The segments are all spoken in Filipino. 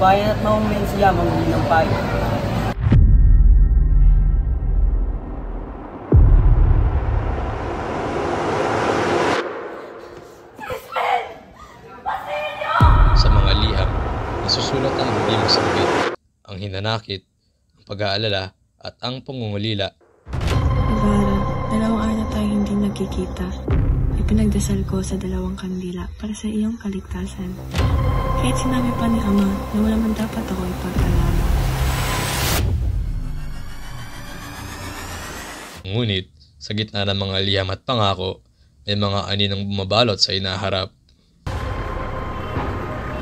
bayan at mamamayan sila mamuli ng payo. Sa mga liham, nasusulat ang hindi masakit, ang hinanakit, ang pag-aalala, at ang pangungulila. Ibarra, 2 araw na tayo hindi nagkikita. Ipinagdasal ko sa 2 kandila para sa iyong kaligtasan. Kahit sinabi pa ni Ama na wala man dapat ako ipag-alala. Ngunit, sa gitna ng mga liham at pangako, may mga aninang bumabalot sa inaharap.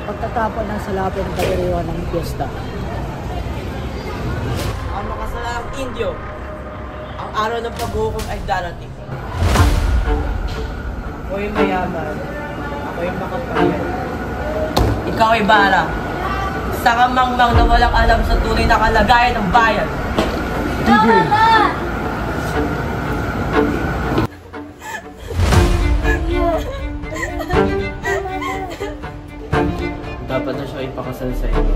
Pagtatapon ng salapin ng pagdiriwan ng piyesta. Ang makasalang Indyo, ang araw ng paghukom ay darating. Ako'y mayaman, ako'y makapayag. Ikaw ay Ibarra, isang mangmang na walang alam sa tunay na kalagayan ng bayan. Dapat na siya ipakasal sa iyo.